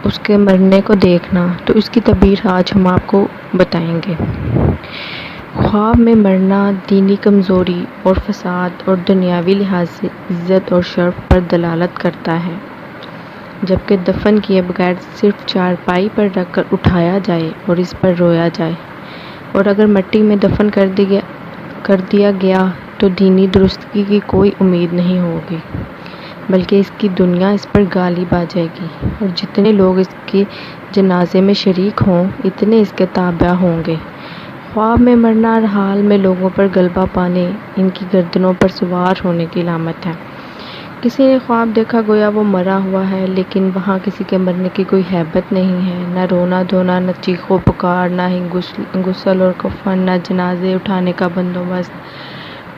اس کے مرنے کو دیکھنا، تو اس کی تعبیر آج ہم آپ کو بتائیں گے۔ خواب میں مرنا دینی کمزوری اور فساد اور دنیاوی لحاظ سے عزت اور شرف پر دلالت کرتا ہے، جبکہ دفن کیے بغیر صرف چارپائی پر رکھ کر اٹھایا جائے اور اس پر رویا جائے، اور اگر مٹی میں دفن کر دیا گیا تو دینی درستگی کی کوئی امید نہیں ہوگی، بلکہ اس کی دنیا اس پر غالب آ جائے گی، اور جتنے لوگ اس کے جنازے میں شریک ہوں اتنے اس کے تابع ہوں گے۔ خواب میں مرنا ہر حال میں لوگوں پر غلبہ پانے، ان کی گردنوں پر سوار ہونے کی علامت ہے۔ کسی نے خواب دیکھا گویا وہ مرا ہوا ہے، لیکن وہاں کسی کے مرنے کی کوئی ہیبت نہیں ہے، نہ رونا دھونا، نہ چیخ و پکار، نہ ہی غسل اور کفن، نہ جنازے اٹھانے کا بندوبست۔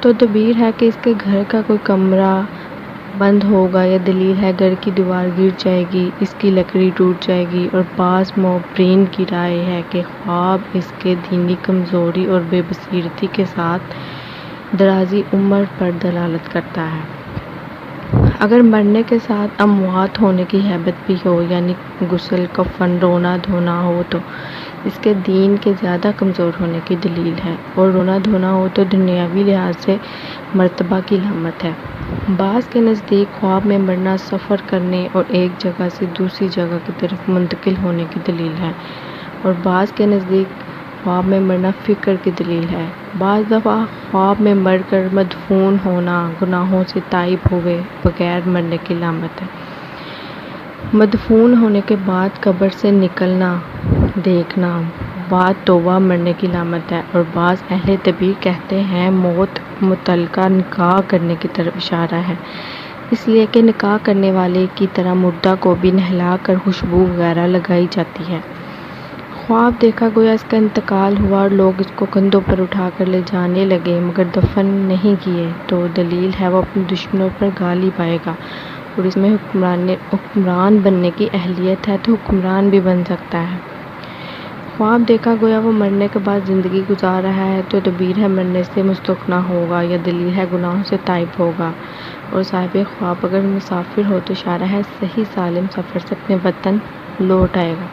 تو تعبیر ہے کہ اس کے گھر کا کوئی کمرہ بند ہوگا، یا دلیل ہے گھر کی دیوار گر جائے گی، اس کی لکڑی ٹوٹ جائے گی، اور بعض مؤرخین کی رائے ہے کہ خواب اس کے دینی کمزوری اور بے بصیرتی کے ساتھ درازی عمر پر دلالت کرتا ہے۔ اگر مرنے کے ساتھ اموات ہونے کی ہیبت بھی ہو، یعنی غسل، کفن، رونا دھونا ہو، تو اس کے دین کے زیادہ کمزور ہونے کی دلیل ہے، اور رونا دھونا ہو تو دنیاوی لحاظ سے مرتبہ کی علامت ہے۔ بعض کے نزدیک خواب میں مرنا سفر کرنے اور ایک جگہ سے دوسری جگہ کی طرف منتقل ہونے کی دلیل ہے، اور بعض کے نزدیک خواب میں مرنا فکر کی دلیل ہے۔ بعض دفعہ خواب میں مر کر مدفون ہونا گناہوں سے تائب ہوئے بغیر مرنے کی علامت ہے۔ مدفون ہونے کے بعد قبر سے نکلنا دیکھنا بعد توبہ مرنے کی علامت ہے، اور بعض اہل تعبیر کہتے ہیں موت متعلقہ نکاح کرنے کی طرف اشارہ ہے، اس لیے کہ نکاح کرنے والے کی طرح مردہ کو بھی نہلا کر خوشبو وغیرہ لگائی جاتی ہے۔ خواب دیکھا گویا اس کا انتقال ہوا اور لوگ اس کو کندھوں پر اٹھا کر لے جانے لگے مگر دفن نہیں کیے، تو دلیل ہے وہ اپنے دشمنوں پر غالب آئے گا، اور اس میں حکمران بننے کی اہلیت ہے تو حکمران بھی بن سکتا ہے۔ خواب دیکھا گویا وہ مرنے کے بعد زندگی گزار رہا ہے، تو تعبیر ہے مرنے سے مستغنی ہوگا، یا دلیل ہے گناہوں سے تائب ہوگا، اور صاحب خواب اگر مسافر ہو تو اشارہ ہے صحیح سالم سفر سے اپنے وطن لوٹ آئے گا۔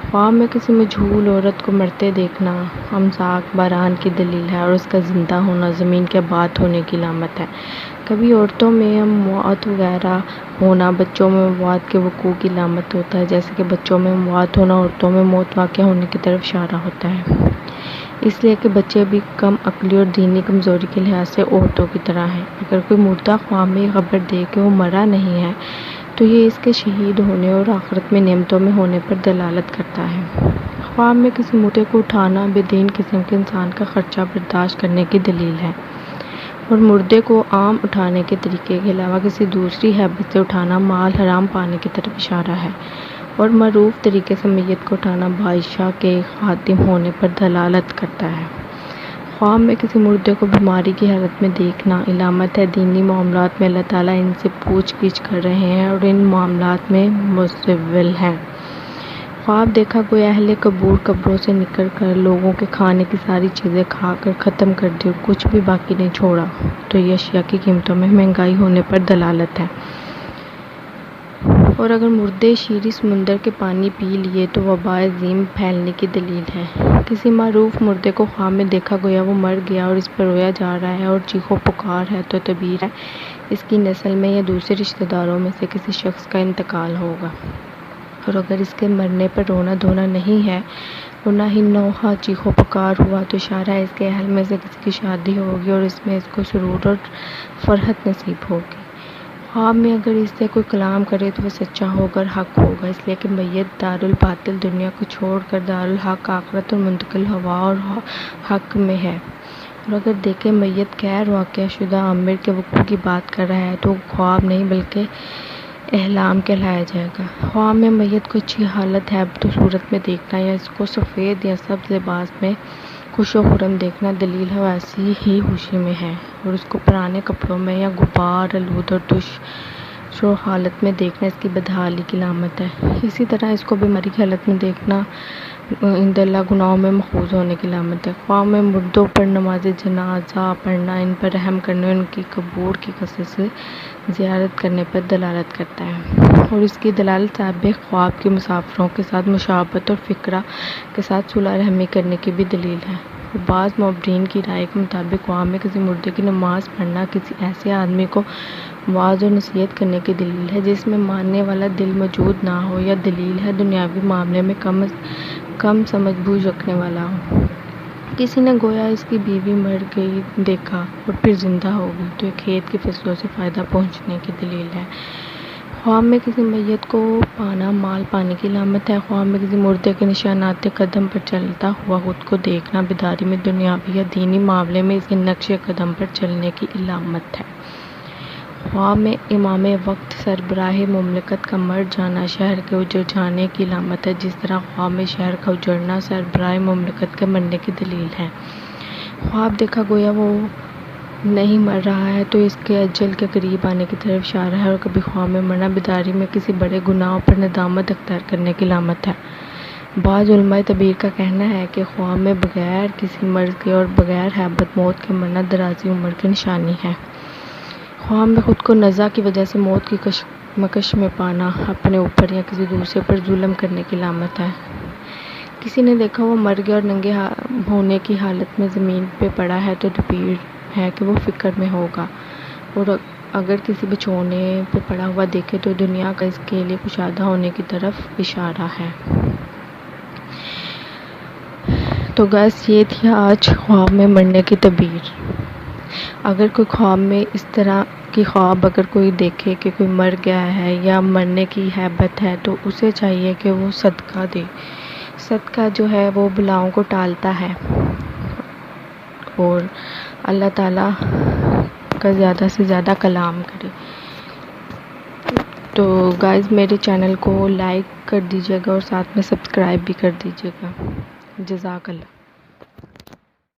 خواب میں کسی مجہول عورت کو مرتے دیکھنا امساک باران کی دلیل ہے، اور اس کا زندہ ہونا زمین کے آباد ہونے کی علامت ہے۔ کبھی عورتوں میں اموات وغیرہ ہونا بچوں میں اموات کے وقوع کی علامت ہوتا ہے، جیسے کہ بچوں میں اموات ہونا عورتوں میں موت واقع ہونے کی طرف اشارہ ہوتا ہے، اس لیے کہ بچے بھی کم عقلی اور دینی کمزوری کے لحاظ سے عورتوں کی طرح ہیں۔ اگر کوئی مردہ خواب میں خبر دے کہ وہ مرا نہیں ہے تو یہ اس کے شہید ہونے اور آخرت میں نعمتوں میں ہونے پر دلالت کرتا ہے۔ خواب میں کسی مردے کو اٹھانا بے دین قسم کے انسان کا خرچہ برداشت کرنے کی دلیل ہے، اور مردے کو عام اٹھانے کے طریقے کے علاوہ کسی دوسری ہیبت سے اٹھانا مال حرام پانے کی طرف اشارہ ہے، اور معروف طریقے سے میت کو اٹھانا بادشاہ کے خادم ہونے پر دلالت کرتا ہے۔ خواب میں کسی مردے کو بیماری کی حالت میں دیکھنا علامت ہے دینی معاملات میں اللہ تعالیٰ ان سے پوچھ گچھ کر رہے ہیں اور ان معاملات میں مشغول ہیں۔ خواب دیکھا گویا اہل قبور قبروں سے نکل کر لوگوں کے کھانے کی ساری چیزیں کھا کر ختم کر دی اور کچھ بھی باقی نہیں چھوڑا، تو یہ اشیاء کی قیمتوں میں مہنگائی ہونے پر دلالت ہے۔ اور اگر مردے شیریں سمندر کے پانی پی لیے تو وبا عظیم پھیلنے کی دلیل ہے۔ کسی معروف مردے کو خواب میں دیکھا گویا وہ مر گیا اور اس پر رویا جا رہا ہے اور چیخ و پکار ہے، تو تعبیر ہے اس کی نسل میں یا دوسرے رشتہ داروں میں سے کسی شخص کا انتقال ہوگا، اور اگر اس کے مرنے پر رونا دھونا نہیں ہے اور نہ ہی نوحہ چیخ و پکار ہوا تو اشارہ ہے اس کے اہل میں سے کسی کی شادی ہوگی اور اس میں اس کو سرور اور فرحت نصیب ہوگی۔ خواب میں اگر اس سے کوئی کلام کرے تو وہ سچا ہوگا اور حق ہوگا، اس لیے کہ میت دارالباطل دنیا کو چھوڑ کر دارالحق آخرت اور منتقل ہوا اور حق میں ہے، اور اگر دیکھے میت غیر واقع شدہ عامر کے وقوع کی بات کر رہا ہے تو خواب نہیں بلکہ احلام کہلایا جائے گا۔ خواب میں میت کو اچھی حالت ہیبت و صورت میں دیکھنا یا اس کو سفید یا سبز لباس میں خوش و خرم دیکھنا دلیل ہے وہ ایسی ہی خوشی میں ہے، اور اس کو پرانے کپڑوں میں یا غبار آلود اور شروع حالت میں دیکھنا اس کی بدحالی کی علامت ہے۔ اسی طرح اس کو بیماری کی حالت میں دیکھنا عند اللہ گناہوں میں محفوظ ہونے کی علامت ہے۔ خواہ میں مردوں پر نماز جنازہ پڑھنا ان پر رحم کرنے اور ان کی قبور کی کثرت سے زیارت کرنے پر دلالت کرتا ہے، اور اس کی دلالت صاحب خواب کے مسافروں کے ساتھ مشابہت اور فقرہ کے ساتھ صلح رحمی کرنے کی بھی دلیل ہے۔ بعض معبرین کی رائے کے مطابق خواہ میں کسی مردے کی نماز پڑھنا کسی ایسے آدمی کو وعظ اور نصیحت کرنے کی دلیل ہے جس میں ماننے والا دل موجود نہ ہو، یا دلیل ہے دنیاوی معاملے میں کم سمجھ بوجھ رکھنے والا ہو۔ کسی نے گویا اس کی بیوی مر گئی دیکھا اور پھر زندہ ہو گئی تو یہ کھیت کی فصلوں سے فائدہ پہنچنے کی دلیل ہے۔ خواب میں کسی میت کو پانا مال پانے کی علامت ہے۔ خواب میں کسی مردے کے نشانات قدم پر چلتا ہوا خود کو دیکھنا بیداری میں دنیاوی یا دینی معاملے میں اس کے نقش قدم پر چلنے کی علامت ہے۔ خواب میں امام وقت سربراہ مملکت کا مر جانا شہر کے اجڑ جانے کی علامت ہے، جس طرح خواب میں شہر کا اجڑنا سربراہ مملکت کے مرنے کی دلیل ہے۔ خواب دیکھا گویا وہ نہیں مر رہا ہے تو اس کے اجل کے قریب آنے کی طرف اشارہ ہے، اور کبھی خواب میں مرنا بیداری میں کسی بڑے گناہ پر ندامت اختیار کرنے کی علامت ہے۔ بعض علماء تعبیر کا کہنا ہے کہ خواب میں بغیر کسی مرض کے اور بغیر ہیبت موت کے مرنا درازی عمر کی نشانی ہے۔ خواب میں خود کو نزع کی وجہ سے موت کی کشمکش میں پانا اپنے اوپر یا کسی دوسرے پر ظلم کرنے کی علامت ہے۔ کسی نے دیکھا وہ مر گیا اور ننگے ہونے کی حالت میں زمین پہ پڑا ہے تو تعبیر ہے کہ وہ فکر میں ہوگا، اور اگر کسی بچھونے پہ پڑا ہوا دیکھے تو دنیا کا اس کے لیے کشادہ ہونے کی طرف اشارہ ہے۔ تو گائز یہ تھی آج خواب میں مرنے کی تعبیر۔ اگر کوئی خواب میں اس طرح کی خواب اگر کوئی دیکھے کہ کوئی مر گیا ہے یا مرنے کی ہیبت ہے تو اسے چاہیے کہ وہ صدقہ دے۔ صدقہ جو ہے وہ بلاؤں کو ٹالتا ہے اور اللہ تعالیٰ کا زیادہ سے زیادہ کلام کرے۔ تو گائز میرے چینل کو لائک کر دیجیے گا اور ساتھ میں سبسکرائب بھی کر دیجیے گا۔ جزاک اللہ۔